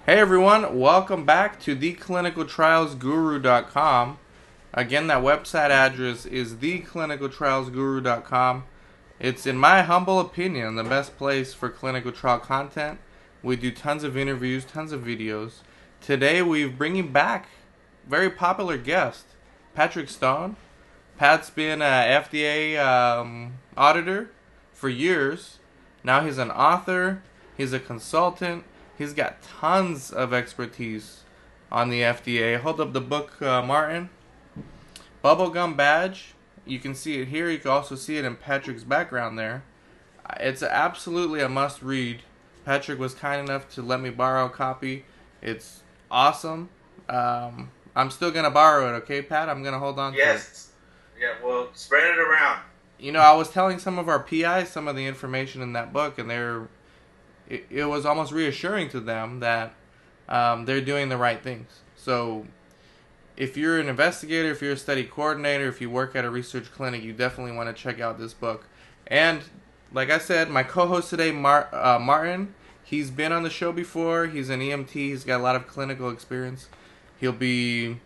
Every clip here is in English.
Hey everyone, welcome back to theclinicaltrialsguru.com. Again, that website address is theclinicaltrialsguru.com. It's, in my humble opinion, the best place for clinical trial content. We do tons of interviews, tons of videos. Today we're bringing back a very popular guest, Patrick Stone. Pat's been a FDA auditor for years. Now he's an author, he's a consultant, he's got tons of expertise on the FDA. Hold up the book, Martin. Bubblegum Badge. You can see it here. You can also see it in Patrick's background there. It's absolutely a must read. Patrick was kind enough to let me borrow a copy. It's awesome. I'm still going to borrow it, okay, Pat? I'm going to hold on to it. Yes. Yeah, well, spread it around. You know, I was telling some of our PIs some of the information in that book, and it was almost reassuring to them that they're doing the right things. So if you're an investigator, if you're a study coordinator, if you work at a research clinic, you definitely want to check out this book. And like I said, my co-host today, Martin, he's been on the show before. He's an EMT. He's got a lot of clinical experience. He'll be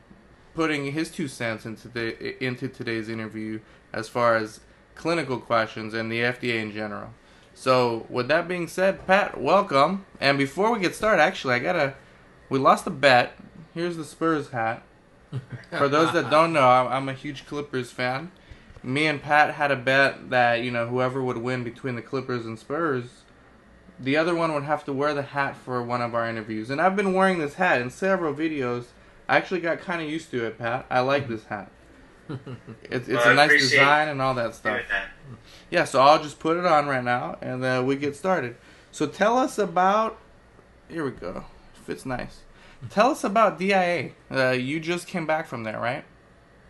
putting his 2 cents into today's interview as far as clinical questions and the FDA in general. So with that being said, Pat, welcome. And before we get started, actually, we lost a bet. Here's the Spurs hat. For those that don't know, I'm a huge Clippers fan. Me and Pat had a bet that, whoever would win between the Clippers and Spurs, the other one would have to wear the hat for one of our interviews. And I've been wearing this hat in several videos. I actually got kind of used to it, Pat. I like this hat. It's a nice design and all that stuff. Yeah, so I'll just put it on right now, and we get started. So tell us about... Here we go. Fits nice. Tell us about DIA. You just came back from there, right?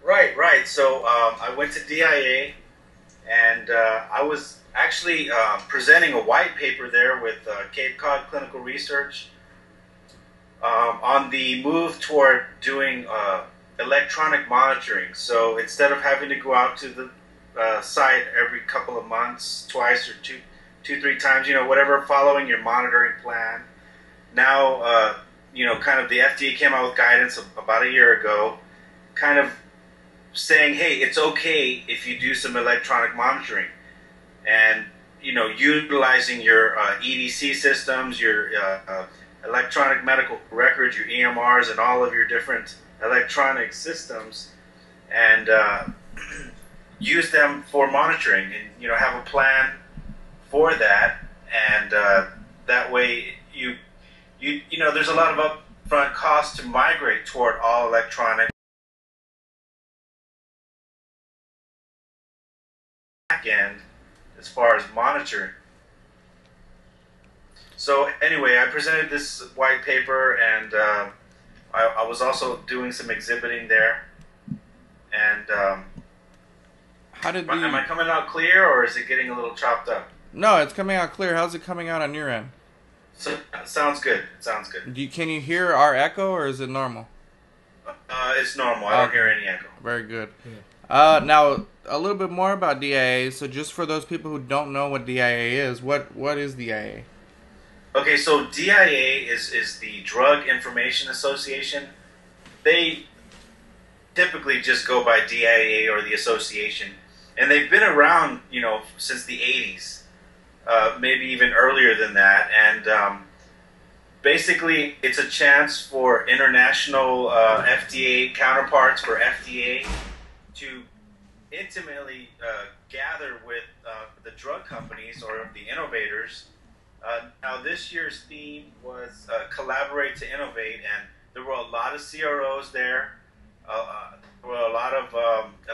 Right. So I went to DIA, and I was actually presenting a white paper there with Cape Cod Clinical Research on the move toward doing electronic monitoring. So instead of having to go out to the site every couple of months, twice or two, 3 times, whatever, following your monitoring plan. Now, kind of the FDA came out with guidance about a year ago, kind of saying, hey, it's okay if you do some electronic monitoring. And, utilizing your EDC systems, your electronic medical records, your EMRs, and all of your different electronic systems, and use them for monitoring, and have a plan for that, and that way there's a lot of upfront costs to migrate toward all electronic back end as far as monitoring. So anyway, I presented this white paper, and I was also doing some exhibiting there. And am I coming out clear, or is it getting a little chopped up? No, it's coming out clear. How's it coming out on your end? So sounds good. Can you hear our echo, or is it normal? It's normal. I don't hear any echo. Very good. Yeah. Now, a little bit more about DIA. So just for those people who don't know what DIA is, what is DIA? Okay, so DIA is the Drug Information Association. They typically just go by DIA or the association, and they've been around, since the 80s, maybe even earlier than that. And basically, it's a chance for international FDA counterparts for FDA to intimately gather with the drug companies or the innovators. Now, this year's theme was Collaborate to Innovate, and there were a lot of CROs there. There were a lot of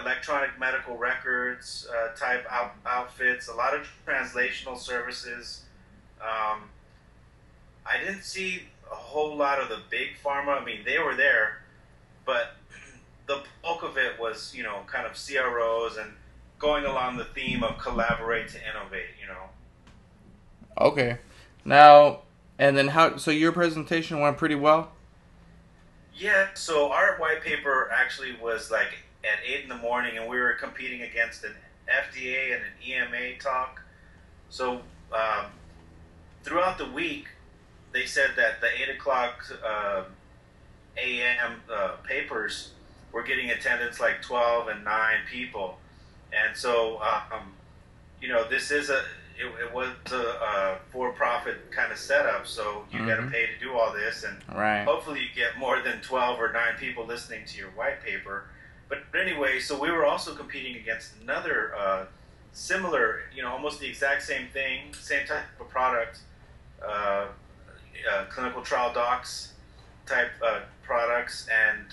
electronic medical records type outfits, a lot of translational services. I didn't see a whole lot of the big pharma. I mean, they were there, but the bulk of it was, kind of CROs and going along the theme of Collaborate to Innovate, Okay. Now, and then so your presentation went pretty well? Yeah, so our white paper actually was like at 8 in the morning, and we were competing against an FDA and an EMA talk. So throughout the week, they said that the 8 o'clock a.m. Papers were getting attendance like 12 and 9 people, and so this is it was a for-profit kind of setup, so you got to pay to do all this, and Right. hopefully you get more than 12 or 9 people listening to your white paper. But anyway, so we were also competing against another similar, almost the exact same thing, same type of product, clinical trial docs type products, and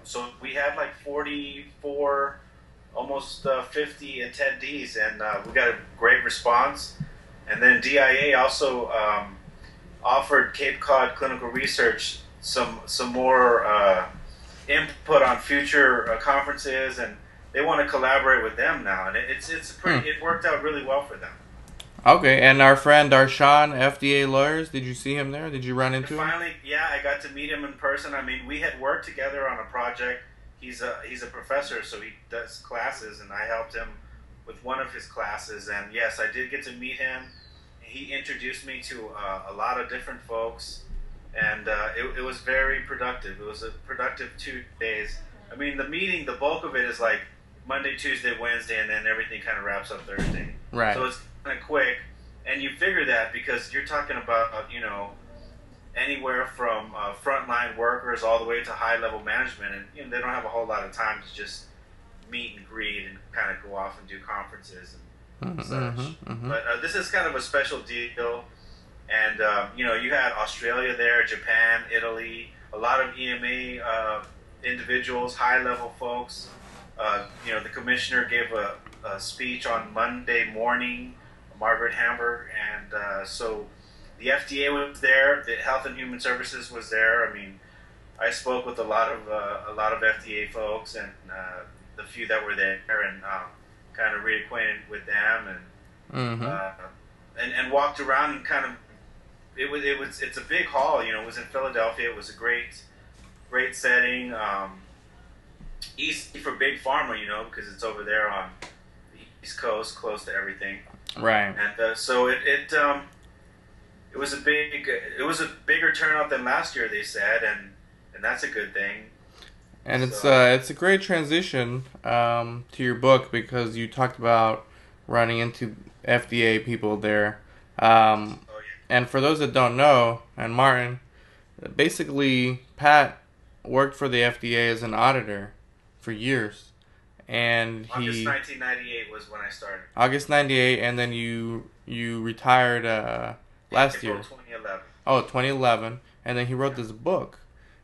so we had like 44, almost 50 attendees, and we got a great response. And then DIA also offered Cape Cod Clinical Research some more input on future conferences, and they want to collaborate with them now, and it worked out really well for them. Okay, and our friend Darshan, FDA Lawyers, did you see him there? Did you run into him? Finally, yeah, I got to meet him in person. I mean, we had worked together on a project. He's a professor, so he does classes, and I helped him with one of his classes. And yes, I did get to meet him. He introduced me to a lot of different folks, and it was very productive. It was a productive 2 days. I mean, the meeting, the bulk of it is like Monday, Tuesday, Wednesday, and then everything kind of wraps up Thursday. Right. So it's kind of quick, and you figure that because you're talking about anywhere from frontline workers all the way to high-level management, and they don't have a whole lot of time to just meet and greet and kind of go off and do conferences and such. But this is kind of a special deal, and you had Australia there, Japan, Italy, a lot of EMA individuals, high-level folks. The commissioner gave a speech on Monday morning, Margaret Hamburg, and so the FDA was there. The Health and Human Services was there. I mean, I spoke with a lot of FDA folks, and the few that were there, and kind of reacquainted with them, and walked around and kind of. It's a big hall. It was in Philadelphia. It was a great setting. Easy for big pharma, because it's over there on the East Coast, close to everything. Right. And so it was a bigger turnout than last year, they said, and that's a good thing. And it's a great transition to your book, because you talked about running into FDA people there. And for those that don't know, and Martin, basically Pat worked for the FDA as an auditor for years. And August 1998 was when I started. August 98, and then you retired last year. 2011. Oh, 2011. And then he wrote this book.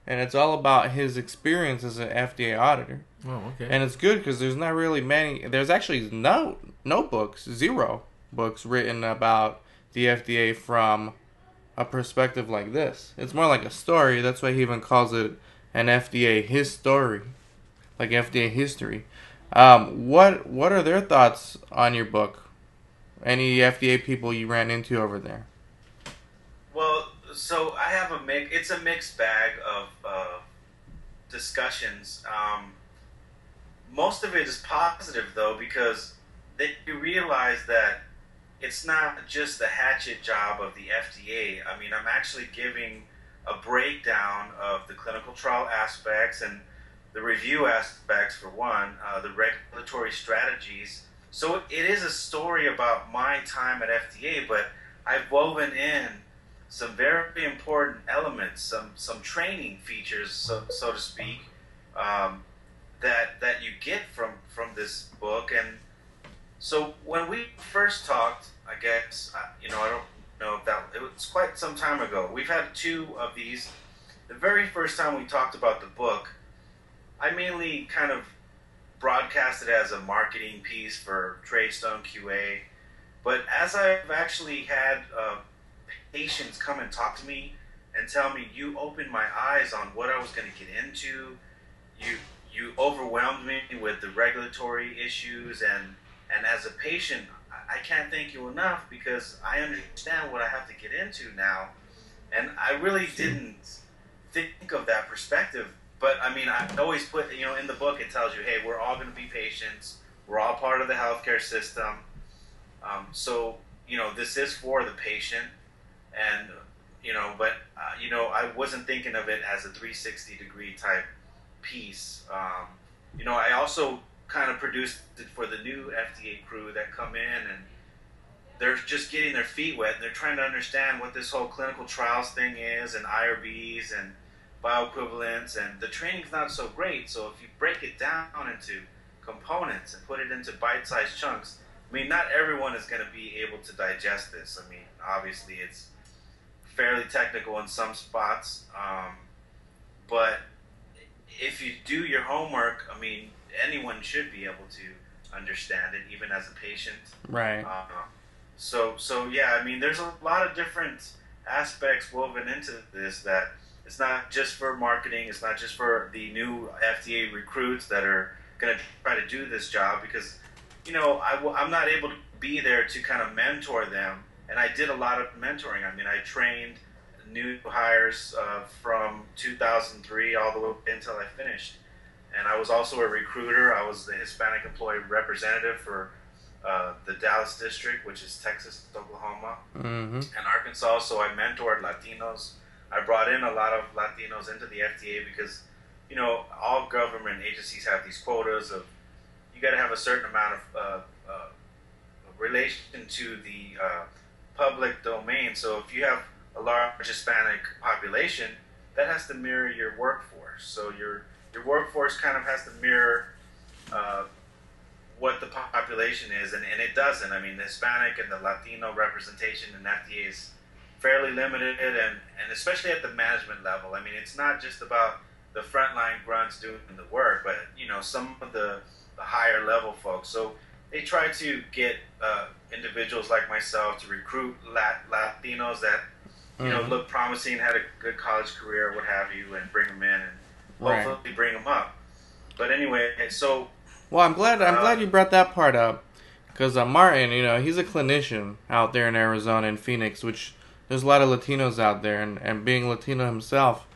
And it's all about his experience as an FDA auditor. Oh, okay. And it's good because there's not really many. There's actually no books, 0 books written about the FDA from a perspective like this. It's more like a story. That's why he even calls it an FDA his story, like FDA history. What are their thoughts on your book? Any FDA people you ran into over there? Well, so I have it's a mixed bag of discussions. Most of it is positive, though, because you realize that it's not just the hatchet job of the FDA. I mean, I'm actually giving a breakdown of the clinical trial aspects and the review aspects, for one, the regulatory strategies. So it is a story about my time at FDA, but I've woven in some very important elements, some training features, so to speak, that you get from this book. And so when we first talked, I guess, I don't know if it was quite some time ago. We've had 2 of these. The very first time we talked about the book, I mainly kind of broadcast it as a marketing piece for Tradestone QA. But as I've actually had patients come and talk to me and tell me, you opened my eyes on what I was going to get into. You overwhelmed me with the regulatory issues, and as a patient, I can't thank you enough because I understand what I have to get into now. And I really didn't think of that perspective. But I mean, I always put, in the book it tells you, hey, we're all going to be patients. We're all part of the healthcare system. So, this is for the patient. And but I wasn't thinking of it as a 360-degree type piece. I also kind of produced it for the new FDA crew that come in, and they're just getting their feet wet, and they're trying to understand what this whole clinical trials thing is, and IRBs and bioequivalence, and the training's not so great. So if you break it down into components and put it into bite-sized chunks, I mean, not everyone is going to be able to digest this. I mean, obviously it's fairly technical in some spots, but if you do your homework, I mean, anyone should be able to understand it, even as a patient. Right. So yeah, I mean, there's a lot of different aspects woven into this, that it's not just for marketing, it's not just for the new FDA recruits that are going to try to do this job, because, I'm not able to be there to kind of mentor them, and I did a lot of mentoring. I mean, I trained new hires from 2003 all the way until I finished, and I was also a recruiter. I was the Hispanic employee representative for the Dallas district, which is Texas, Oklahoma, and Arkansas. So I mentored Latinos. I brought in a lot of Latinos into the FDA because, all government agencies have these quotas of, you got to have a certain amount of relation to the public domain. So if you have a large Hispanic population, that has to mirror your workforce. So your workforce kind of has to mirror what the population is, and it doesn't. I mean, the Hispanic and the Latino representation in FDA is fairly limited, and especially at the management level. I mean, it's not just about the frontline grunts doing the work, but some of the higher level folks. So they try to get individuals like myself to recruit Latinos that look promising, had a good college career, what have you, and bring them in and hopefully bring them up. But anyway, so. Well, I'm glad you brought that part up, because Martin, he's a clinician out there in Arizona and Phoenix, which there's a lot of Latinos out there, and being Latino himself,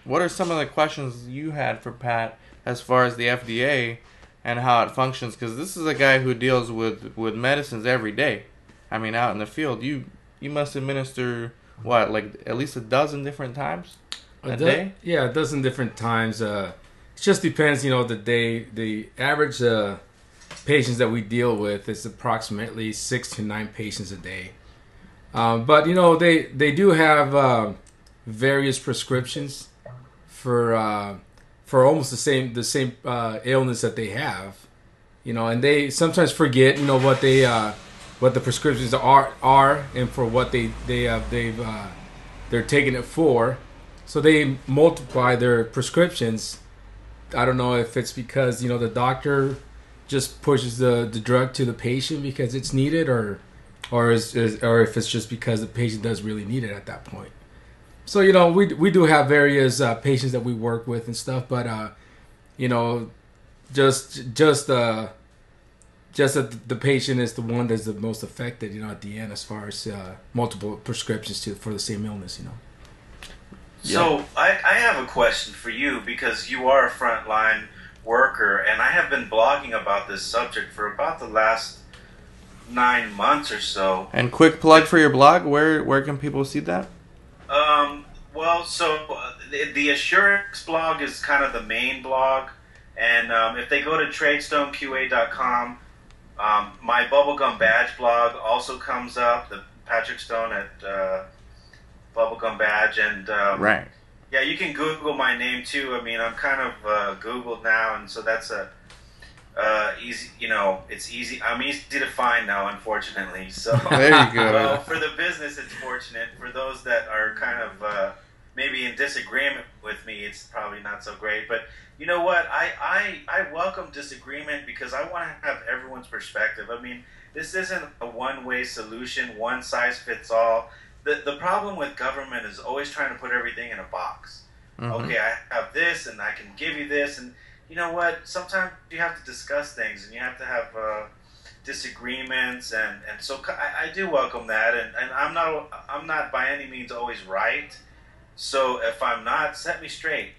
what are some of the questions you had for Pat as far as the FDA and how it functions? Because this is a guy who deals with medicines every day. I mean, out in the field, you must administer what, like at least a dozen different times a day? Yeah, a dozen different times. It just depends, the day. The average patients that we deal with is approximately 6 to 9 patients a day. But they do have various prescriptions for almost the same illness that they have, and they sometimes forget what the prescriptions are and for what they're taking it for, so they multiply their prescriptions. I don't know if it's because the doctor just pushes the drug to the patient because it's needed, or if it's just because the patient does really need it at that point. So we do have various patients that we work with and stuff, but just that the patient is the one that's the most affected at the end, as far as multiple prescriptions for the same illness. So I have a question for you, because you are a frontline worker, and I have been blogging about this subject for about the last 9 months or so. And quick plug for your blog, where can people see that? The Assurance blog is kind of the main blog, and if they go to TradeStoneQA.com, my Bubblegum Badge blog also comes up, the Patrick Stone at Bubblegum Badge, and right. Yeah, you can Google my name too. I mean, I'm kind of Googled now, and so that's a easy. It's easy. I'm easy to find now, unfortunately. So there you go. Well, for the business, it's fortunate. For those that are kind of maybe in disagreement with me, it's probably not so great. But you know what? I welcome disagreement, because I want to have everyone's perspective. I mean, this isn't a one-way solution, one size fits all. The problem with government is always trying to put everything in a box. Okay, I have this, and I can give you this, and you know what? Sometimes you have to discuss things, and you have to have disagreements, and so I do welcome that, and I'm not by any means always right. So if I'm not, set me straight.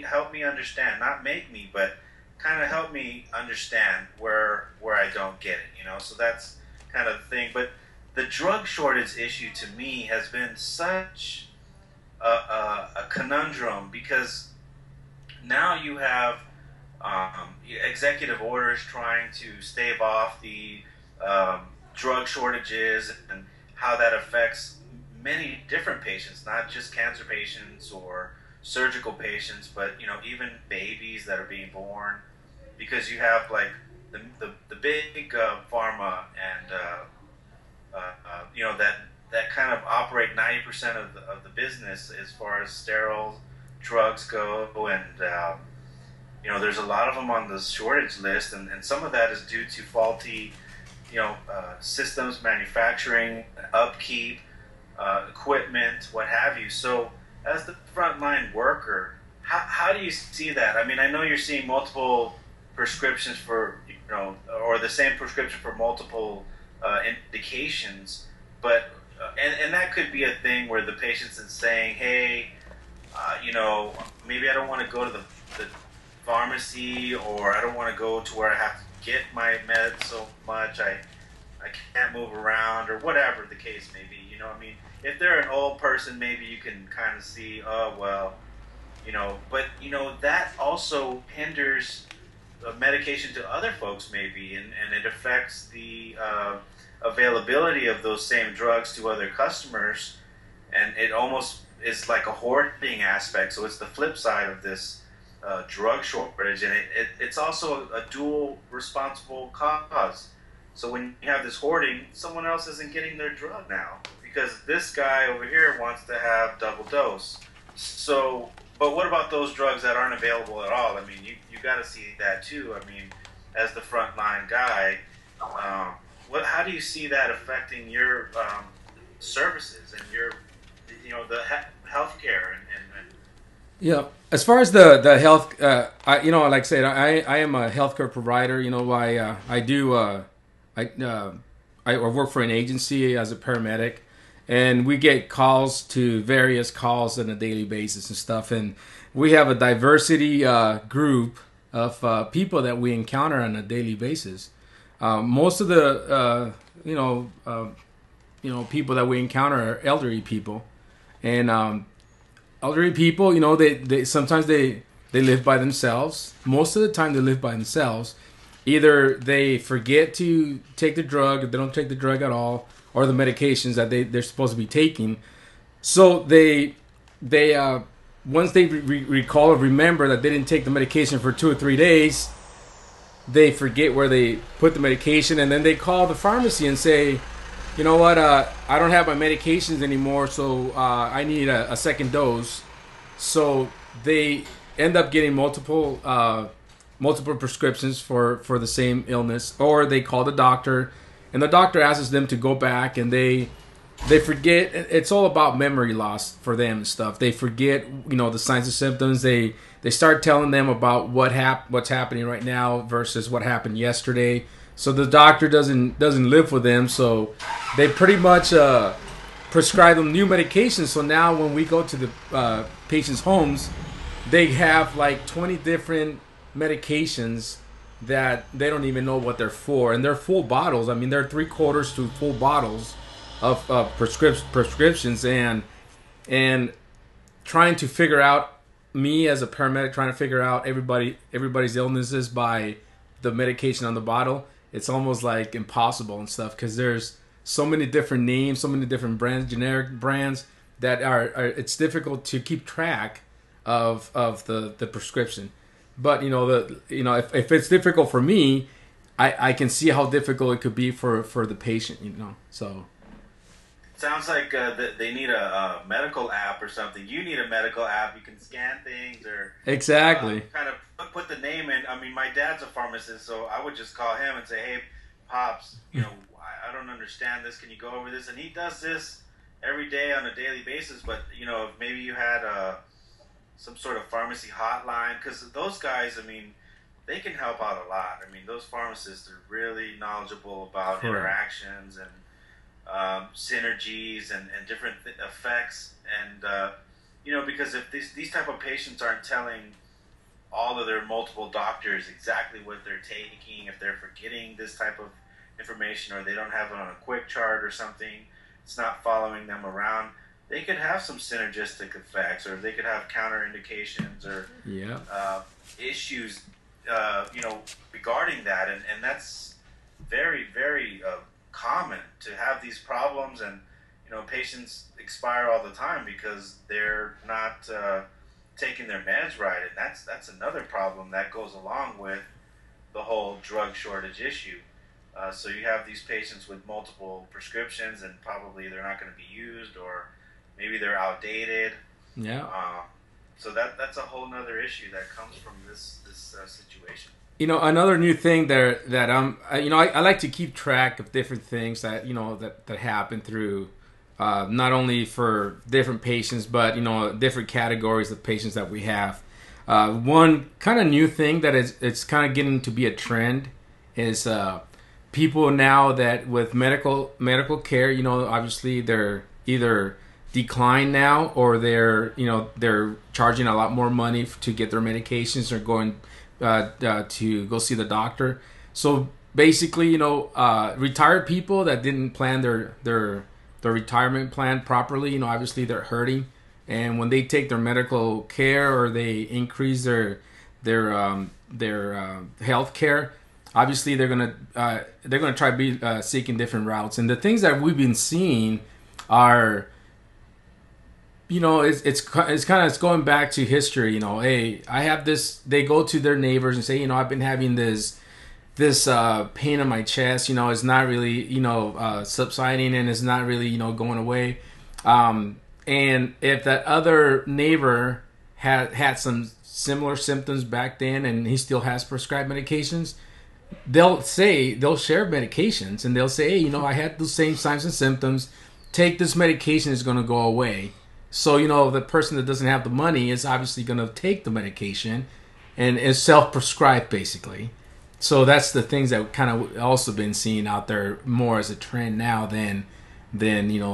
Help me understand. Not make me, but kind of help me understand where I don't get it. So that's kind of the thing. But the drug shortage issue to me has been such a conundrum, because now you have executive orders trying to stave off the drug shortages, and how that affects many different patients, not just cancer patients or surgical patients, but even babies that are being born, because you have like the big pharma and that kind of operate 90% of the business as far as sterile drugs go, and there's a lot of them on the shortage list, and some of that is due to faulty systems, manufacturing, upkeep, equipment, what have you. So as the frontline worker, how do you see that? I mean, I know you're seeing multiple prescriptions for, or the same prescription for multiple indications, but and that could be a thing where the patient is saying, hey, maybe I don't want to go to the pharmacy, or I don't want to go to where I have to get my meds so much, I can't move around, or whatever the case may be. I mean, if they're an old person, maybe you can kind of see, oh, well, but, that also hinders medication to other folks maybe, and it affects the availability of those same drugs to other customers, and it almost is like a hoarding aspect. So it's the flip side of this drug shortage, and it's also a dual responsible cause. So when you have this hoarding, someone else isn't getting their drug now, because this guy over here wants to have double dose. So, but what about those drugs that aren't available at all? I mean, you got to see that too. I mean, as the frontline guy, how do you see that affecting your services and your, the healthcare and Yeah, as far as the health, like I said, I am a healthcare provider. I work for an agency as a paramedic, and we get various calls on a daily basis and stuff. And we have a diversity group of people that we encounter on a daily basis. Most of the people that we encounter are elderly people, and elderly people, they sometimes they live by themselves. Most of the time, they live by themselves. Either they forget to take the drug, or they don't take the drug at all, or the medications that they're supposed to be taking. So they once they recall or remember that they didn't take the medication for 2 or 3 days, they forget where they put the medication, and then they call the pharmacy and say, you know what, I don't have my medications anymore, so I need a second dose. So they end up getting multiple prescriptions for the same illness, or they call the doctor, and the doctor asks them to go back, and they forget. It's all about memory loss for them and stuff. They forget, the signs and symptoms. They start telling them about what's happening right now versus what happened yesterday. So the doctor doesn't live with them, so they pretty much prescribe them new medications. So now when we go to the patients' homes, they have like 20 different medications that they don't even know what they're for, and they're full bottles. I mean, they're 3/4 to full bottles of prescriptions, and trying to figure out, me as a paramedic trying to figure out everybody's illnesses by the medication on the bottle. It's almost like impossible and stuff, because there's so many different names, so many different brands, generic brands, that are it's difficult to keep track of the prescription. But if it's difficult for me, I can see how difficult it could be for the patient. So sounds like they need a medical app or something. You need a medical app. You can scan things, or exactly kind of put the name in. I mean, my dad's a pharmacist, so I would just call him and say, "Hey, Pops, I don't understand this. Can you go over this?" And he does this every day on a daily basis. But if maybe you had some sort of pharmacy hotline, because those guys, I mean, they can help out a lot. I mean, those pharmacists are really knowledgeable about interactions and synergies and different effects, and because if these type of patients aren't telling all of their multiple doctors exactly what they're taking, if they're forgetting this type of information, or they don't have it on a quick chart or something, it's not following them around, they could have some synergistic effects, or they could have counterindications or issues, regarding that. And that's very, very common to have these problems. And, patients expire all the time because they're not taking their meds right. And that's another problem that goes along with the whole drug shortage issue. So you have these patients with multiple prescriptions, and probably they're not going to be used, or maybe they're outdated. Yeah. So that's a whole nother issue that comes from this situation. Another new thing there that I like to keep track of different things that that happen through not only for different patients, but different categories of patients that we have. One kind of new thing that it's kind of getting to be a trend is people now that with medical care, obviously they're either declined now, or they're charging a lot more money to get their medications, or going to go see the doctor. So basically, retired people that didn't plan their retirement plan properly, obviously they're hurting. And when they take their medical care, or they increase their health care, obviously they're gonna try to be seeking different routes. And the things that we've been seeing are, it's going back to history. Hey, I have this. They go to their neighbors and say, I've been having this pain in my chest. It's not really subsiding, and it's not really going away. And if that other neighbor had some similar symptoms back then, and he still has prescribed medications, they'll share medications, and they'll say, hey, I had the same signs and symptoms. Take this medication, it's going to go away. So, the person that doesn't have the money is obviously going to take the medication, and is self-prescribed, basically. So that's the things that kind of also been seen out there more as a trend now than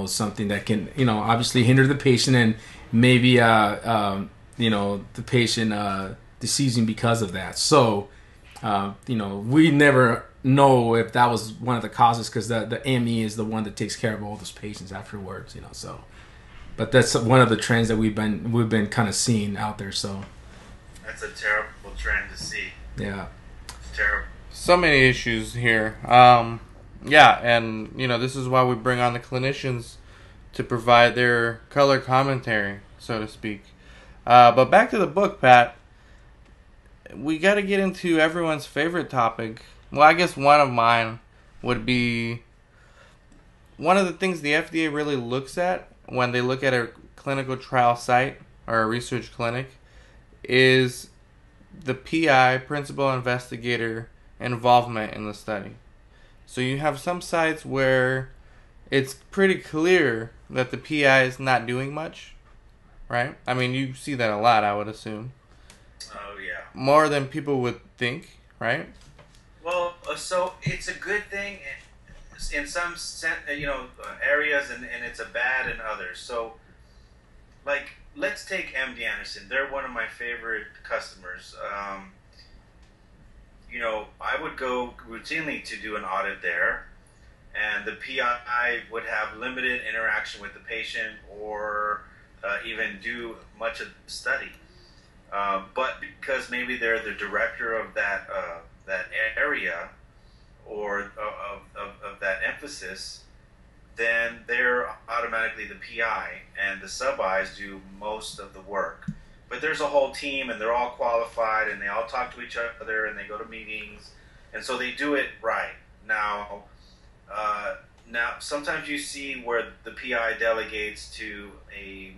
something that can, obviously hinder the patient, and maybe, the patient deceasing because of that. So, we never know if that was one of the causes, because the ME is the one that takes care of all those patients afterwards, so. But that's one of the trends that we've been kind of seeing out there. So that's a terrible trend to see. Yeah, it's terrible. So many issues here. And this is why we bring on the clinicians to provide their color commentary, so to speak. But back to the book, Pat. We got to get into everyone's favorite topic. Well, I guess one of mine would be one of the things the FDA really looks at when they look at a clinical trial site or a research clinic is the PI, principal investigator, involvement in the study. So you have some sites where it's pretty clear that the PI is not doing much, right? I mean, you see that a lot, I would assume. Oh, yeah. More than people would think, right? Well, so it's a good thing in some areas, and it's a bad in others. So, like, let's take MD Anderson. They're one of my favorite customers. I would go routinely to do an audit there, and the PI would have limited interaction with the patient, or even do much of the study. But because maybe they're the director of that area, or of that emphasis, then they're automatically the PI, and the sub-Is do most of the work. But there's a whole team, and they're all qualified, and they all talk to each other, and they go to meetings, and so they do it right. Now sometimes you see where the PI delegates to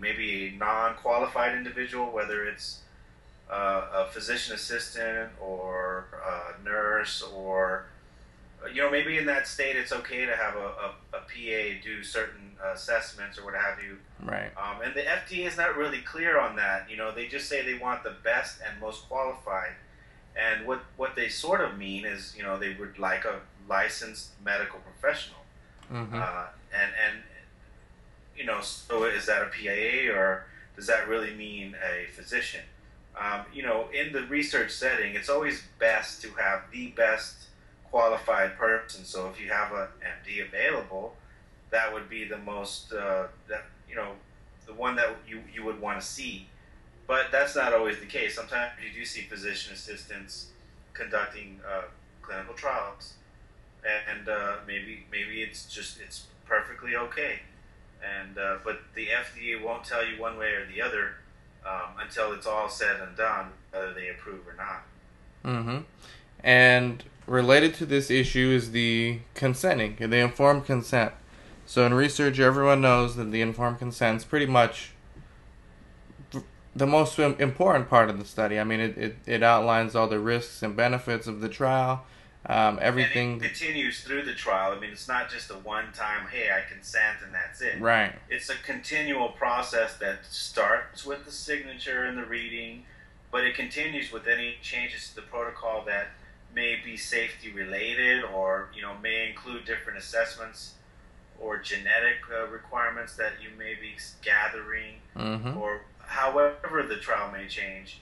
maybe a non-qualified individual, whether it's a physician assistant or a nurse, or maybe in that state it's okay to have a PA do certain assessments or what have you. Right. And the FDA is not really clear on that. They just say they want the best and most qualified. And what they sort of mean is, they would like a licensed medical professional. Mm-hmm. So is that a PAA, or does that really mean a physician? In the research setting, it's always best to have the best qualified person. So if you have a MD available, that would be the most the one that you would want to see. But that's not always the case. Sometimes you do see physician assistants conducting clinical trials, and maybe it's perfectly okay, and but the FDA won't tell you one way or the other until it's all said and done whether they approve or not. Mm-hmm. And related to this issue is the consenting, the informed consent. So in research, everyone knows that the informed consent is pretty much the most important part of the study. I mean, it outlines all the risks and benefits of the trial, everything. And it continues through the trial. I mean, it's not just a one-time, hey, I consent and that's it. Right. It's a continual process that starts with the signature and the reading, but it continues with any changes to the protocol that may be safety related, or may include different assessments or genetic requirements that you may be gathering, or however the trial may change,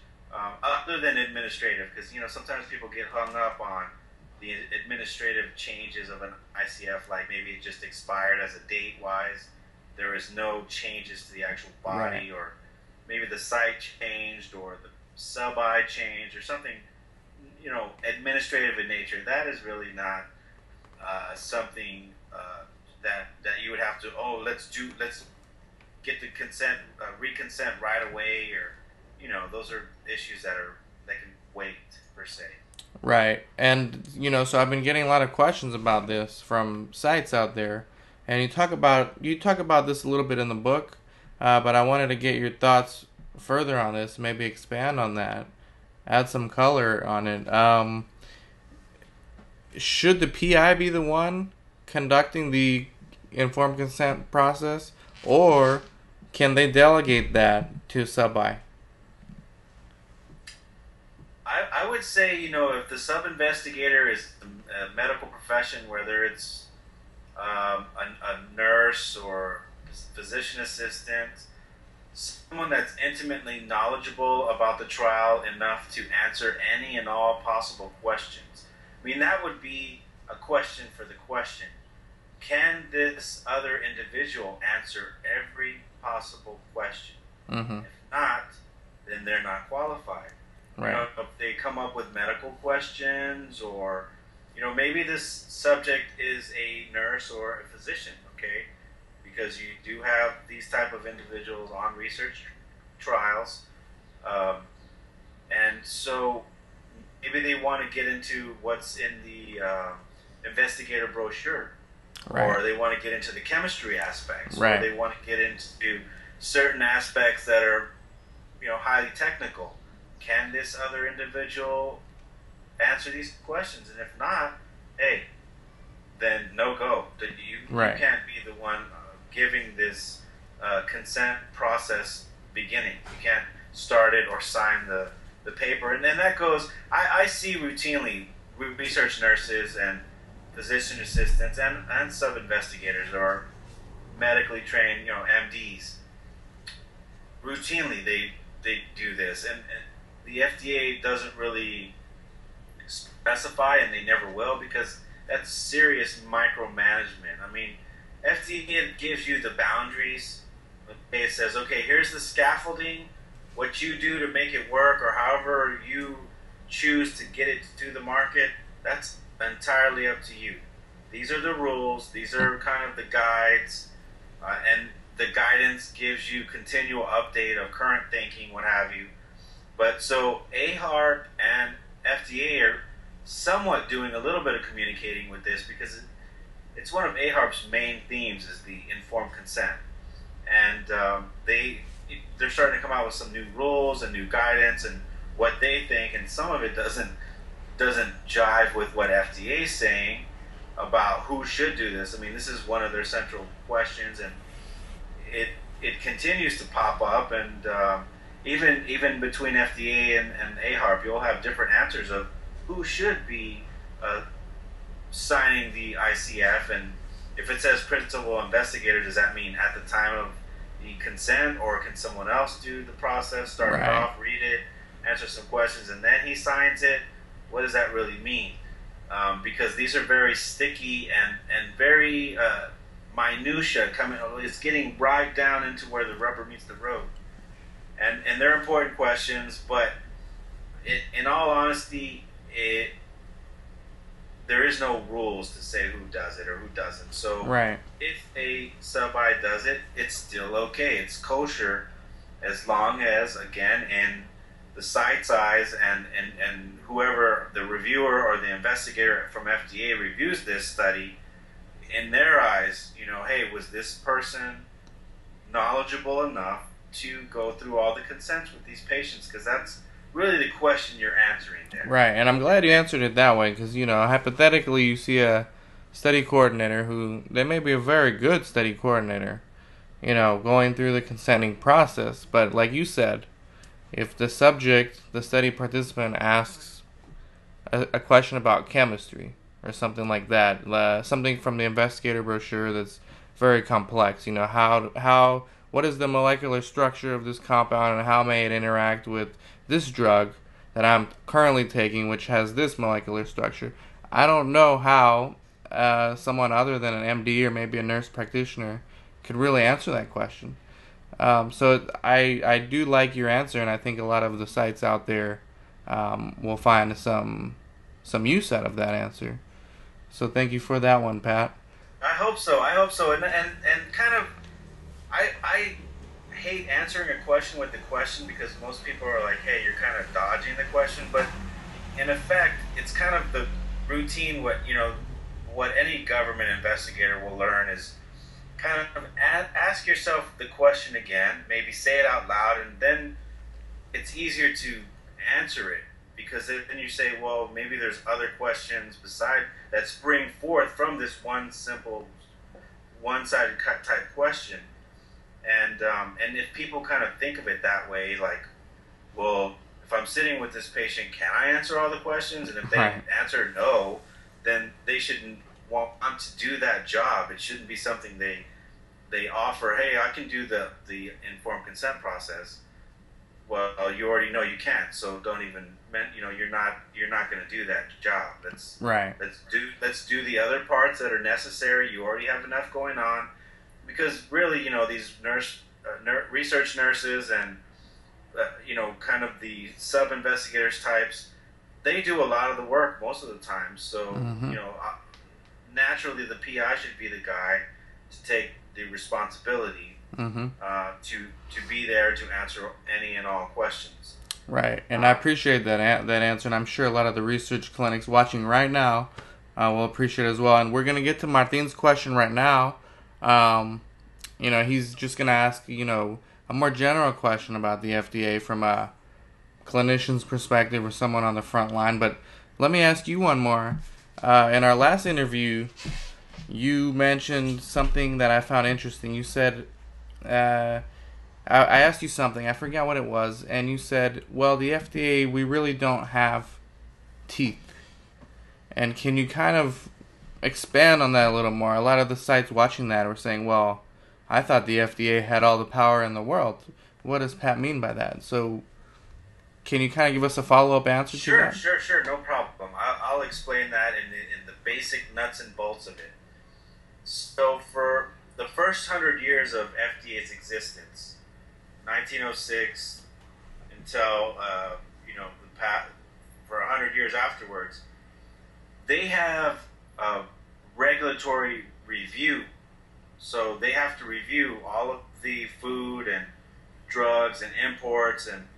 other than administrative, because sometimes people get hung up on the administrative changes of an ICF, like maybe it just expired as a date wise, there is no changes to the actual body, or maybe the site changed or the sub-I changed or something administrative in nature. That is really not something that you would have to, let's get the consent, reconsent right away, or those are issues that can wait per se. Right. And so I've been getting a lot of questions about this from sites out there, and you talk about this a little bit in the book, but I wanted to get your thoughts further on this, maybe expand on that, add some color on it. Should the PI be the one conducting the informed consent process, or can they delegate that to sub-I? I would say, if the sub-investigator is a medical profession, whether it's a nurse or physician assistant, someone that's intimately knowledgeable about the trial enough to answer any and all possible questions. I mean, that would be a question for the question. Can this other individual answer every possible question? If not, then they're not qualified. Right. If they come up with medical questions, or maybe this subject is a nurse or a physician, okay? Because you do have these type of individuals on research trials, and so maybe they want to get into what's in the investigator brochure, or they want to get into the chemistry aspects, or they want to get into certain aspects that are highly technical. Can this other individual answer these questions? And if not, hey, then no go. You can't be the one giving this consent process beginning. You can't start it or sign the paper. And then that goes, I see routinely research nurses and physician assistants and sub-investigators, or medically trained, MDs. Routinely they do this, and the FDA doesn't really specify, and they never will, because that's serious micromanagement. I mean, FDA gives you the boundaries. Okay, it says, okay, here's the scaffolding. What you do to make it work, or however you choose to get it to the market, that's entirely up to you. These are the rules. These are kind of the guides, and the guidance gives you continual update of current thinking, what have you. But so AHRP and FDA are somewhat doing a little bit of communicating with this, because it's one of AHRP's main themes is the informed consent, and they're starting to come out with some new rules and new guidance and what they think, and some of it doesn't jive with what FDA is saying about who should do this. I mean, this is one of their central questions, and it continues to pop up, and even between FDA and AHRP, you'll have different answers of who should be signing the ICF. And if it says principal investigator, does that mean at the time of the consent, or can someone else do the process, start it off, read it, answer some questions, and then he signs it? What does that really mean? because these are very sticky and very minutia coming. It's getting right down into where the rubber meets the road, and they're important questions. But in all honesty, there is no rules to say who does it or who doesn't. So Right. if a sub-I does it, it's still okay. It's kosher as long as, again, in the site's eyes and whoever the reviewer or the investigator from FDA reviews this study, in their eyes, hey, was this person knowledgeable enough to go through all the consents with these patients? Because that's really the question you're answering there. Right, and I'm glad you answered it that way because, hypothetically, you see a study coordinator who, they may be a very good study coordinator, going through the consenting process. But like you said, if the subject, the study participant, asks a question about chemistry or something like that, something from the investigator brochure that's very complex, what is the molecular structure of this compound and how may it interact with this drug that I'm currently taking, which has this molecular structure. I don't know how someone other than an MD or maybe a nurse practitioner could really answer that question. So I do like your answer, and I think a lot of the sites out there will find some use out of that answer. So thank you for that one, Pat. I hope so. And kind of, I hate answering a question with the question because most people are like, hey, you're kind of dodging the question. But in effect, it's kind of the routine. What any government investigator will learn is kind of ask yourself the question again, maybe say it out loud, and then it's easier to answer it because then you say, well, maybe there's other questions beside that spring forth from this one simple, one-sided type question. And if people kind of think of it that way, like, well, if I'm sitting with this patient, can I answer all the questions? And if they answer no, then they shouldn't want to do that job. It shouldn't be something they offer. Hey, I can do the informed consent process. Well, you already know you can't, so don't even. You're not going to do that job. Let's do the other parts that are necessary. You already have enough going on. Because really, these research nurses and, kind of the sub-investigators types, they do a lot of the work most of the time. So, naturally the PI should be the guy to take the responsibility to be there to answer any and all questions. Right, and I appreciate that answer, and I'm sure a lot of the research clinics watching right now will appreciate it as well. And we're going to get to Martin's question right now. He's just going to ask, a more general question about the FDA from a clinician's perspective or someone on the front line. But let me ask you one more. In our last interview, you mentioned something that I found interesting. You said, I asked you something, I forgot what it was, and you said, well, the FDA, we really don't have teeth. And can you kind of expand on that a little more? A lot of the sites watching that were saying, well, I thought the FDA had all the power in the world. What does Pat mean by that? So can you kind of give us a follow-up answer to that? Sure, no problem. I'll explain that in the basic nuts and bolts of it. So for the first 100 years of FDA's existence, 1906 until for 100 years afterwards, they have a regulatory review. So they have to review all of the food and drugs and imports, and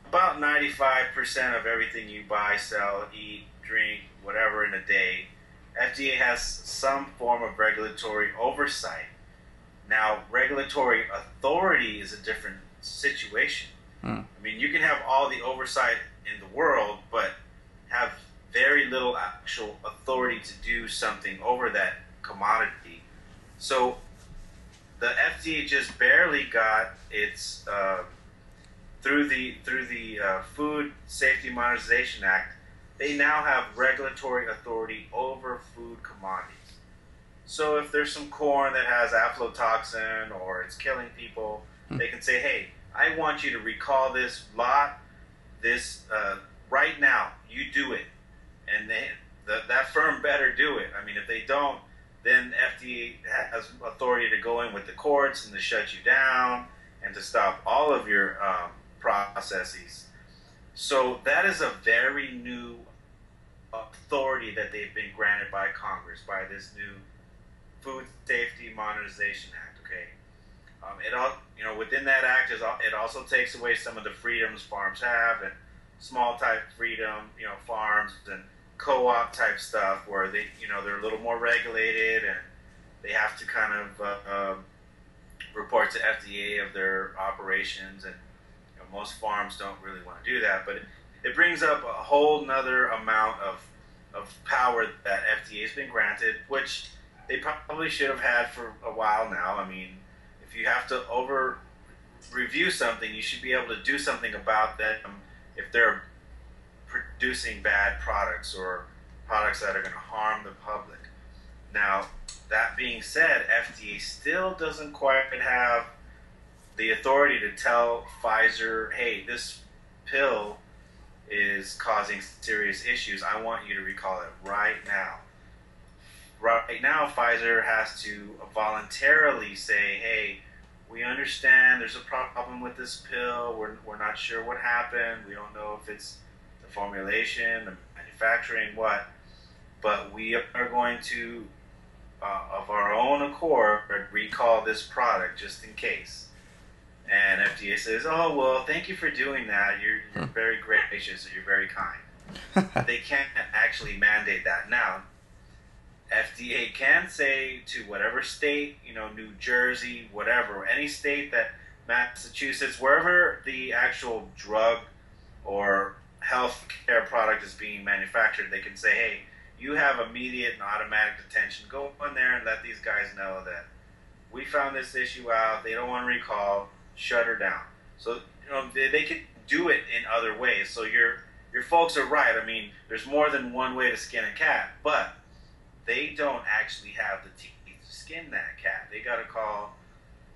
about 95% of everything you buy, sell, eat, drink, whatever in a day, FDA has some form of regulatory oversight. Now, regulatory authority is a different situation. I mean, you can have all the oversight in the world, but have very little actual authority to do something over that commodity. So the FDA just barely got its through the Food Safety Modernization Act. They now have regulatory authority over food commodities. So if there's some corn that has aflatoxin or it's killing people, they can say, hey, I want you to recall this lot, right now. You do it. And the that firm better do it. I mean, if they don't, then FDA has authority to go in with the courts and to shut you down and to stop all of your processes. So that is a very new authority that they've been granted by Congress, by this new Food Safety Modernization Act. Okay, it all, within that act it also takes away some of the freedoms farms have, and small type freedom, farms and co-op type stuff where they're a little more regulated and they have to kind of report to FDA of their operations, and most farms don't really want to do that, but it brings up a whole nother amount of power that FDA has been granted, which they probably should have had for a while now. I mean, if you have to over review something, you should be able to do something about that if they're producing bad products or products that are going to harm the public. Now, that being said, FDA still doesn't quite have the authority to tell Pfizer, hey, this pill is causing serious issues. I want you to recall it right now. Right now, Pfizer has to voluntarily say, hey, we understand there's a problem with this pill. We're not sure what happened. We don't know if it's the formulation, the manufacturing, what. But we are going to, of our own accord, recall this product just in case. And FDA says, oh, well, thank you for doing that. You're very gracious. You're very kind. They can't actually mandate that. Now, FDA can say to whatever state, New Jersey, whatever, any state that Massachusetts, wherever the actual drug or health care product is being manufactured, they can say, hey, you have immediate and automatic detention. Go in there and let these guys know that we found this issue out. They don't want to recall. Shut her down. So they could do it in other ways. So your folks are right. I mean, there's more than one way to skin a cat, but they don't actually have the teeth to skin that cat. They got to call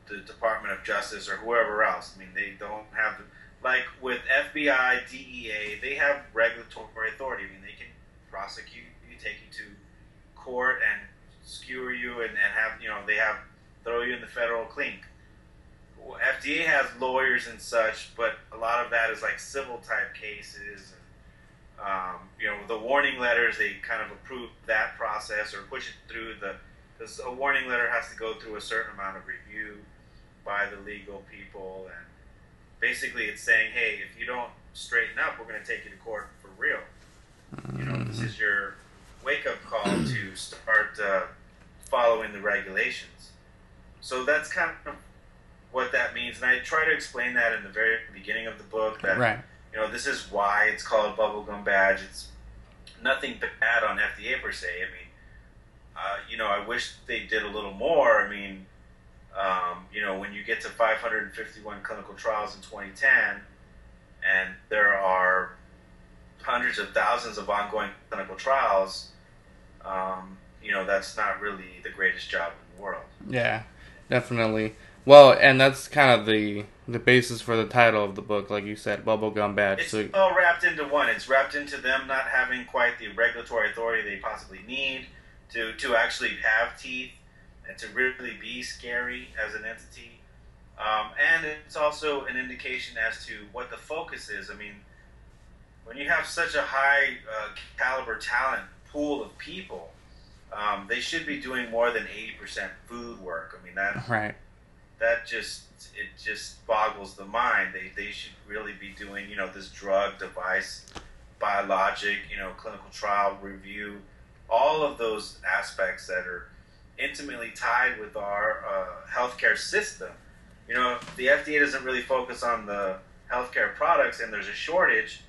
the Department of Justice or whoever else. I mean, they don't have the, like with FBI, DEA, they have regulatory authority. I mean, they can prosecute you, take you to court and skewer you and have, they have throw you in the federal clink. FDA has lawyers and such, but a lot of that is like civil type cases. The warning letters, they kind of approve that process or push it through because a warning letter has to go through a certain amount of review by the legal people. And basically it's saying, hey, if you don't straighten up, we're going to take you to court for real. This is your wake-up call to start following the regulations. So that's kind of what that means, and I try to explain that in the very beginning of the book, that right. This is why it's called Bubblegum Badge. It's nothing bad on FDA per se. I mean, I wish they did a little more. I mean, when you get to 551 clinical trials in 2010, and there are hundreds of thousands of ongoing clinical trials, that's not really the greatest job in the world. Yeah, definitely. Well, and that's kind of the basis for the title of the book, like you said, Bubblegum Badge. It's all wrapped into one. It's wrapped into them not having quite the regulatory authority they possibly need to actually have teeth and to really be scary as an entity. And it's also an indication as to what the focus is. I mean, when you have such a high caliber talent pool of people, they should be doing more than 80% food work. I mean, that's right. That just boggles the mind. They should really be doing, this drug, device, biologic, clinical trial review, all of those aspects that are intimately tied with our healthcare system. If the FDA doesn't really focus on the healthcare products and there's a shortage,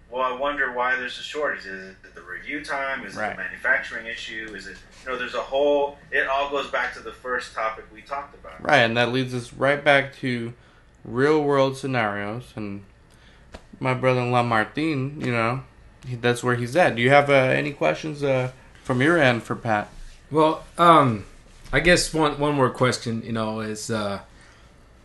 well, I wonder why there's a shortage. Is it the review time? Is it a manufacturing issue? Is it, there's a whole, it all goes back to the first topic we talked about. Right, and that leads us right back to real world scenarios. And my brother-in-law Martin, that's where he's at. Do you have any questions from your end for Pat? Well, I guess one more question, is,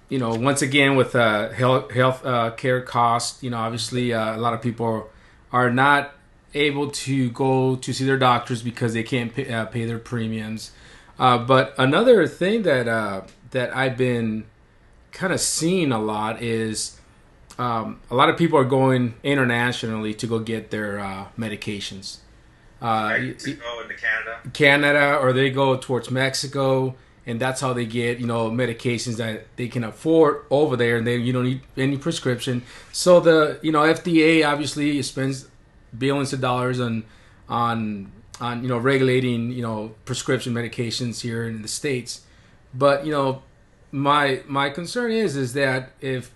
once again with health care costs, obviously a lot of people are not able to go to see their doctors because they can't pay their premiums. But another thing that I've been kind of seeing a lot is a lot of people are going internationally to go get their medications. To go into Canada, or they go towards Mexico, and that's how they get medications that they can afford over there, and they don't need any prescription. So the FDA obviously spends billions of dollars on regulating prescription medications here in the States. But my concern is that if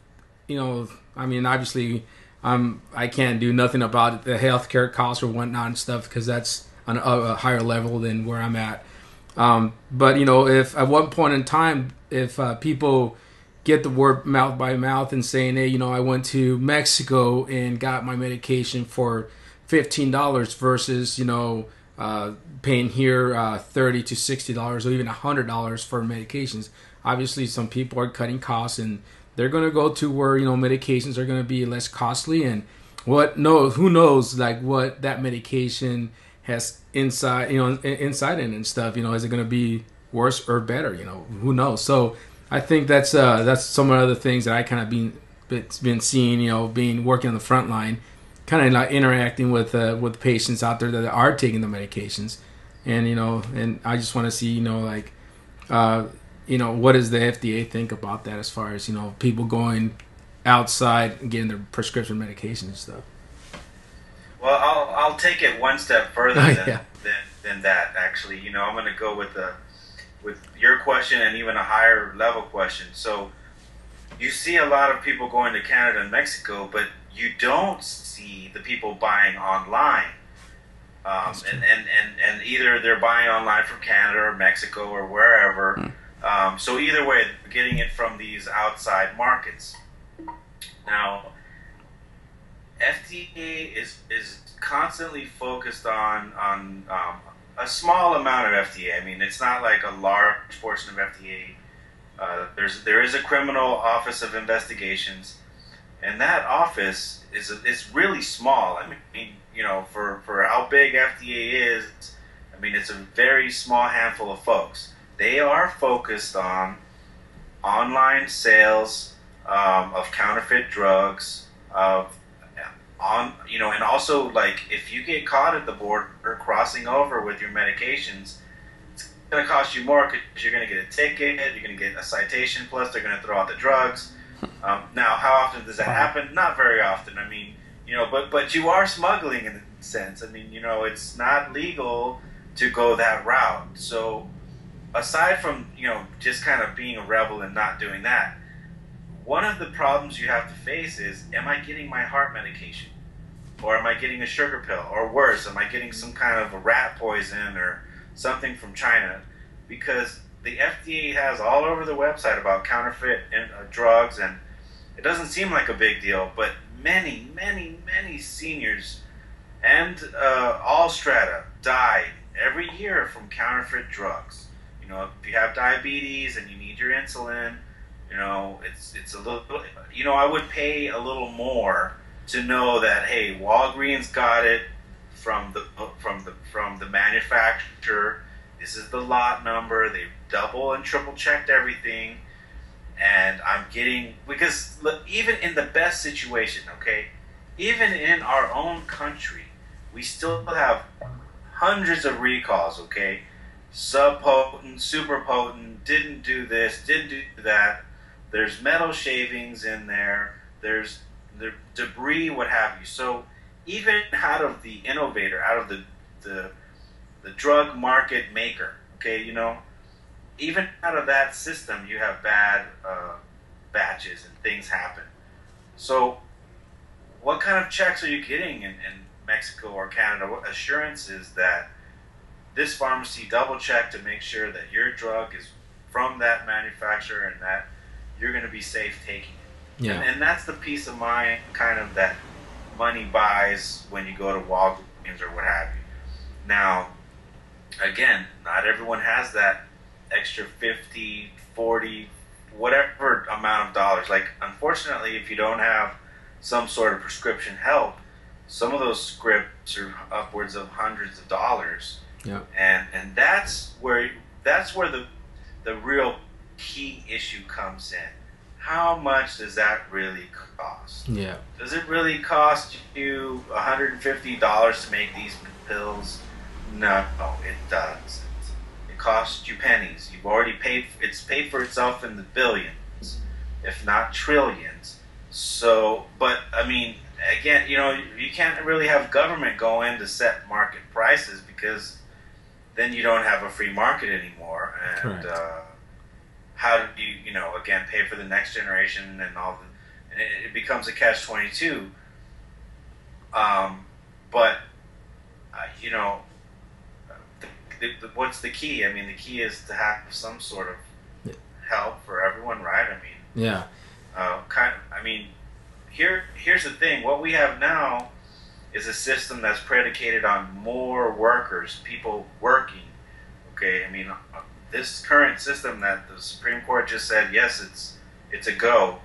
obviously I can't do nothing about the healthcare costs or whatnot and stuff because that's on a higher level than where I'm at. But if at one point in time, if people get the word mouth by mouth and saying, hey, I went to Mexico and got my medication for $15 versus paying here $30 to $60 or even $100 for medications. Obviously, some people are cutting costs and they're going to go to where medications are going to be less costly. And who knows like what that medication has inside inside it and stuff. Is it going to be worse or better? Who knows? So I think that's some of the things that I kind of been seeing. Being working on the front line, kind of like interacting with patients out there that are taking the medications, and and I just want to see what does the FDA think about that as far as people going outside and getting their prescription medication and stuff. Well, I'll take it one step further than that. Actually, I'm going to go with your question and even a higher level question. So, you see a lot of people going to Canada and Mexico, but you don't see the people buying online. And either they're buying online from Canada or Mexico or wherever. So either way, they're getting it from these outside markets. Now, FDA is constantly focused on a small amount of FDA. I mean, it's not like a large portion of FDA. There is a criminal office of investigations, and that office is really small. I mean, for how big FDA is, I mean, it's a very small handful of folks. They are focused on online sales of counterfeit drugs, and also like if you get caught at the border crossing over with your medications, it's going to cost you more because you're going to get a ticket, you're going to get a citation, plus they're going to throw out the drugs. Now, how often does that happen? Not very often. I mean, but you are smuggling in a sense. I mean, it's not legal to go that route. So aside from, just kind of being a rebel and not doing that, one of the problems you have to face is, am I getting my heart medication? Or am I getting a sugar pill? Or worse, am I getting some kind of a rat poison or something from China? Because the FDA has all over the website about counterfeit drugs, and it doesn't seem like a big deal, but many, many, many seniors and all strata die every year from counterfeit drugs. If you have diabetes and you need your insulin, it's a little. I would pay a little more to know that, hey, Walgreens got it from the manufacturer. This is the lot number. They double and triple checked everything, and I'm getting, because look, even in the best situation, okay, even in our own country, we still have hundreds of recalls, okay. Subpotent, super potent, didn't do this, didn't do that. There's metal shavings in there. There's the debris, what have you. So even out of the innovator, out of the drug market maker, okay, even out of that system, you have bad batches and things happen. So what kind of checks are you getting in Mexico or Canada? What assurances that this pharmacy double check to make sure that your drug is from that manufacturer and that you're going to be safe taking it. Yeah. And that's the peace of mind kind of that money buys when you go to Walgreens or what have you. Now, again, not everyone has that extra 50, 40, whatever amount of dollars. Like, unfortunately, if you don't have some sort of prescription help, some of those scripts are upwards of hundreds of dollars. Yeah. And that's where the real key issue comes in. How much does that really cost? Yeah. Does it really cost you $150 to make these pills? No, it doesn't. It costs you pennies. You've already paid. It's paid for itself in the billions, if not trillions. So, but I mean, again, you can't really have government go in to set market prices, because then you don't have a free market anymore. And how do you, again, pay for the next generation and all the, and it becomes a catch-22. But what's the key? I mean, the key is to have some sort of help for everyone, right? I mean, yeah. Here's the thing. What we have now is a system that's predicated on more workers, people working. Okay, I mean, this current system that the Supreme Court just said, yes, it's a go.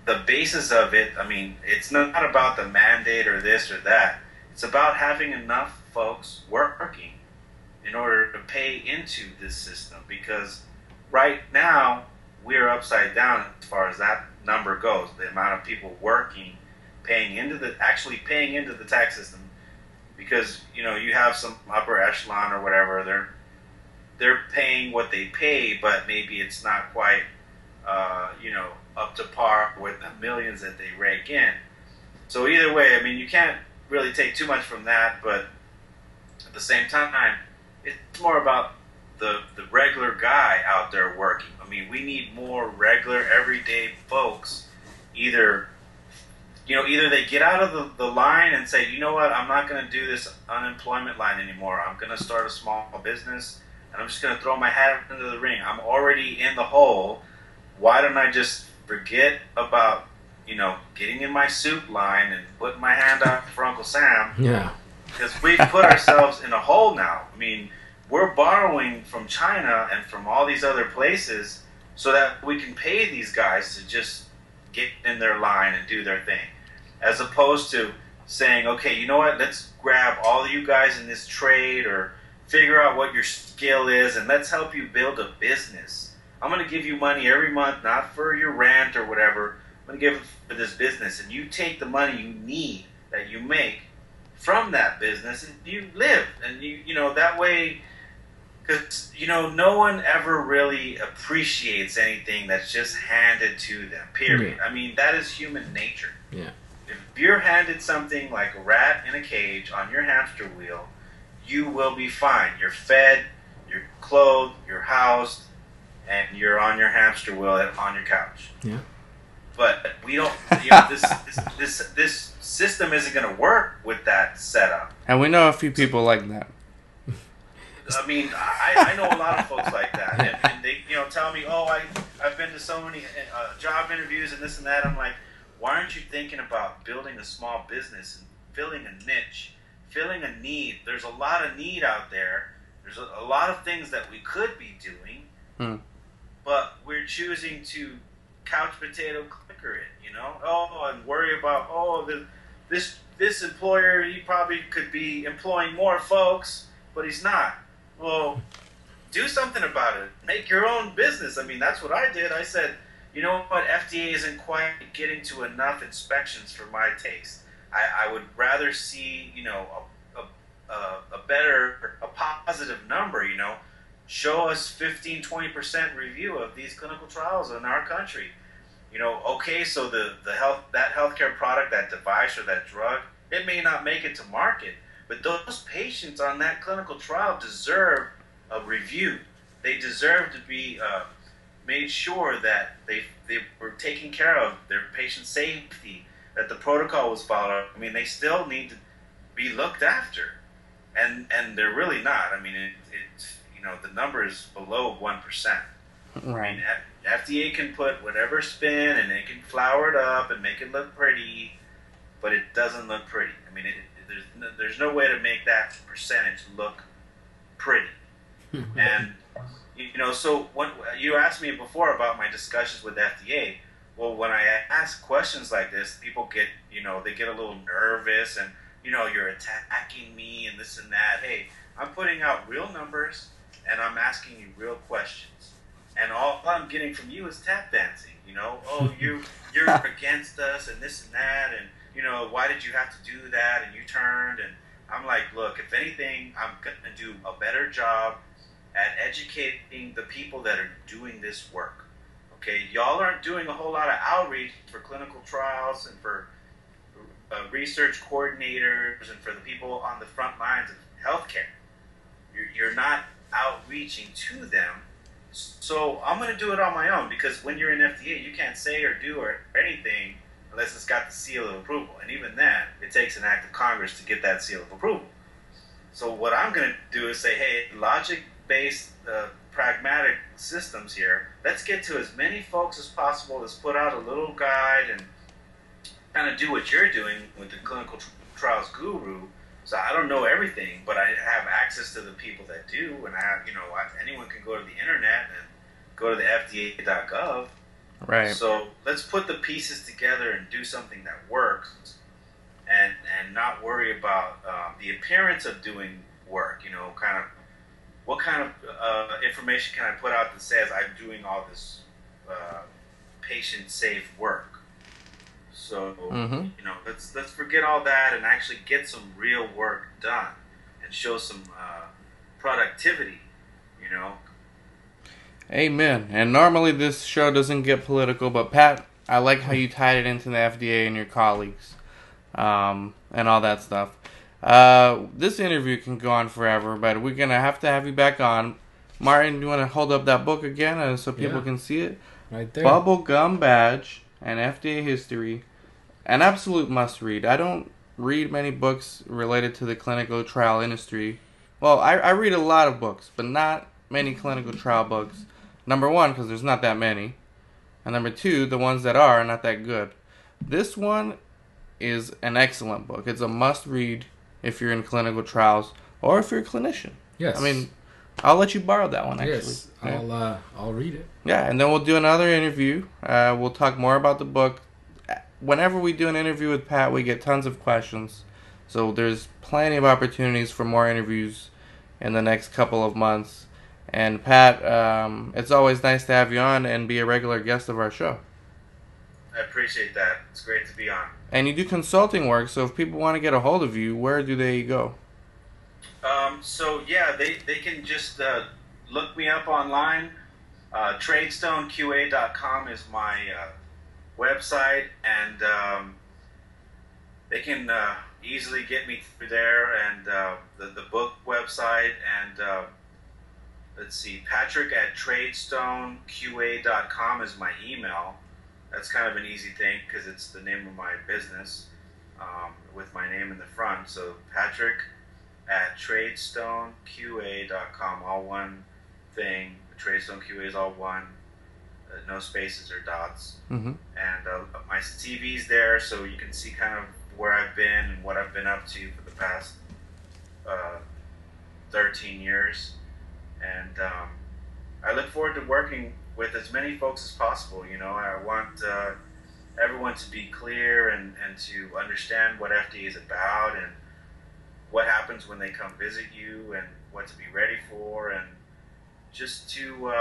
The basis of it, I mean, it's not about the mandate or this or that. It's about having enough folks working in order to pay into this system, because right now we're upside down as far as that number goes. The amount of people working, actually paying into the tax system, because you have some upper echelon or whatever, they're paying what they pay, but maybe it's not quite up to par with the millions that they rake in. So either way, I mean, you can't really take too much from that, but at the same time, it's more about the regular guy out there working. I mean, we need more regular, everyday folks. Either they get out of the line and say, you know what, I'm not going to do this unemployment line anymore. I'm going to start a small business, and I'm just going to throw my hat into the ring. I'm already in the hole. Why don't I just forget about, getting in my soup line and putting my hand out for Uncle Sam? Yeah. Because we've put ourselves in a hole now. I mean, we're borrowing from China and from all these other places so that we can pay these guys to just get in their line and do their thing. As opposed to saying, okay, you know what, let's grab all of you guys in this trade, or figure out what your skill is, and let's help you build a business. I'm going to give you money every month, not for your rent or whatever. I'm going to give it for this business, and you take the money you need that you make from that business, and you live. And that way, because no one ever really appreciates anything that's just handed to them, period. Yeah. I mean, that is human nature. Yeah. If you're handed something like a rat in a cage on your hamster wheel, you will be fine. You're fed, you're clothed, you're housed, and you're on your hamster wheel on your couch. Yeah. But we don't. This system isn't going to work with that setup. And we know a few people like that. I mean, I know a lot of folks like that, and they tell me, oh, I've been to so many job interviews and this and that. I'm like, why aren't you thinking about building a small business and filling a niche, filling a need? There's a lot of need out there. There's a lot of things that we could be doing, but we're choosing to couch potato clicker it, and worry about, this employer, he probably could be employing more folks, but he's not. Well, do something about it. Make your own business. I mean, that's what I did. I said, you know what, FDA isn't quite getting to enough inspections for my taste. I would rather see, a positive number, show us 15-20% review of these clinical trials in our country. Okay, so that healthcare product, that device or that drug, it may not make it to market, but those patients on that clinical trial deserve a review. They deserve to be made sure that they were taking care of, their patient safety, that the protocol was followed. I mean, they still need to be looked after, and they're really not. I mean, it's the number is below 1%. Right. I mean, FDA can put whatever spin, and they can flower it up and make it look pretty, but it doesn't look pretty. I mean, there's no way to make that percentage look pretty. And so when you asked me before about my discussions with FDA, Well, when I ask questions like this, people get, they get a little nervous and, you're attacking me and this and that. Hey, I'm putting out real numbers and I'm asking you real questions. And all I'm getting from you is tap dancing, Oh, you're against us and this and that. And, why did you have to do that? And you turned. And I'm like, look, if anything, I'm going to do a better job at educating the people that are doing this work. Okay, y'all aren't doing a whole lot of outreach for clinical trials and for research coordinators and for the people on the front lines of healthcare. You're not outreaching to them. So I'm going to do it on my own, because when you're in FDA, you can't say or do or anything unless it's got the seal of approval. And even then, it takes an act of Congress to get that seal of approval. So what I'm going to do is say, hey, logic-based, pragmatic systems here. Let's get to as many folks as possible. Let's put out a little guide and kind of do what you're doing with the clinical trials guru. So I don't know everything, but I have access to the people that do, and I have, anyone can go to the internet and go to the FDA.gov. Right. So let's put the pieces together and do something that works, and not worry about the appearance of doing work. Kind of what kind of information can I put out that says I'm doing all this patient-safe work? So, let's forget all that and actually get some real work done and show some productivity, Amen. And normally this show doesn't get political, but Pat, I like how you tied it into the FDA and your colleagues, and all that stuff. This interview can go on forever, but we're gonna have to have you back on. Martin, do you want to hold up that book again so people can see it? Right there. Bubble Gum Badge and FDA History. An absolute must-read. I don't read many books related to the clinical trial industry. Well, I read a lot of books, but not many clinical trial books. Number one, because there's not that many. And number two, the ones that are not that good. This one is an excellent book. It's a must-read if you're in clinical trials or if you're a clinician. Yes. I mean, I'll let you borrow that one, actually. Yes, Yeah. I'll read it. Yeah, and then we'll do another interview. We'll talk more about the book. Whenever we do an interview with Pat, we get tons of questions. So there's plenty of opportunities for more interviews in the next couple of months. And Pat, it's always nice to have you on and be a regular guest of our show. I appreciate that. It's great to be on. And you do consulting work, so if people want to get a hold of you, where do they go? They can just look me up online. TradestoneQA.com is my website, and they can easily get me through there, and the book website, and let's see, Patrick at TradestoneQA.com is my email. That's kind of an easy thing because it's the name of my business with my name in the front. So Patrick at TradestoneQA.com, all one thing. Tradestone QA is all one, no spaces or dots. Mm-hmm. And my CV's there, so you can see kind of where I've been and what I've been up to for the past 13 years. And I look forward to working with as many folks as possible. I want everyone to be clear and to understand what FDA is about and what happens when they come visit you and what to be ready for, and just to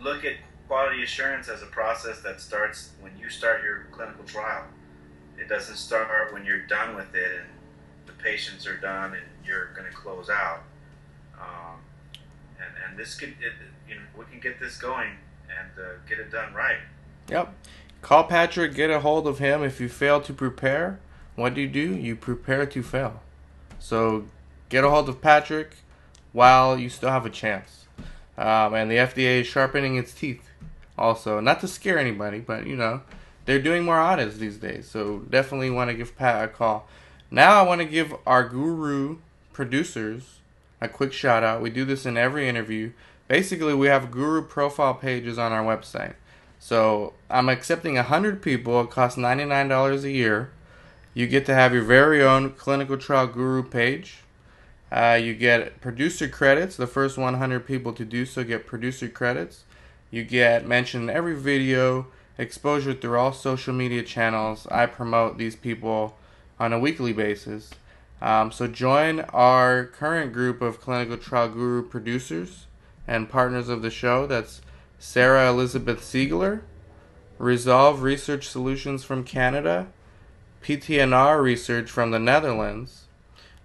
look at quality assurance as a process that starts when you start your clinical trial. It doesn't start when you're done with it and the patients are done and you're going to close out. And this could, we can get this going and get it done right. Yep. Call Patrick, get a hold of him. If you fail to prepare, what do? You prepare to fail. So get a hold of Patrick while you still have a chance. And the FDA is sharpening its teeth also. Not to scare anybody, but, they're doing more audits these days. So definitely want to give Pat a call. Now I want to give our guru producers a quick shout out. We do this in every interview. Basically, we have guru profile pages on our website. So I'm accepting 100 people. It costs $99 a year. You get to have your very own clinical trial guru page. You get producer credits. The first 100 people to do so get producer credits. You get mentioned in every video, exposure through all social media channels. I promote these people on a weekly basis. So join our current group of Clinical Trial Guru producers and partners of the show. That's Sarah Elizabeth Siegler, Resolve Research Solutions from Canada, PTNR Research from the Netherlands.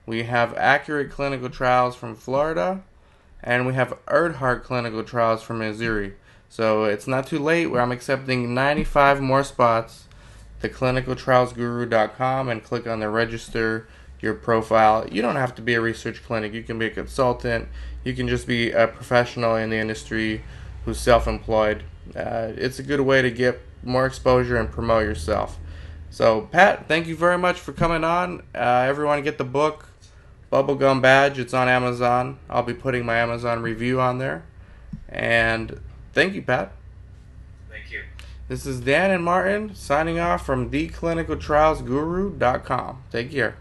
We have Accurate Clinical Trials from Florida, and we have Erdhart Clinical Trials from Missouri. So it's not too late where I'm accepting 95 more spots. theclinicaltrialsguru.com and click on the register your profile. You don't have to be a research clinic. You can be a consultant. You can just be a professional in the industry who's self-employed. It's a good way to get more exposure and promote yourself. So, Pat, thank you very much for coming on. Everyone get the book, Bubblegum Badge. It's on Amazon. I'll be putting my Amazon review on there. And thank you, Pat. Thank you. This is Dan and Martin signing off from theclinicaltrialsguru.com. Take care.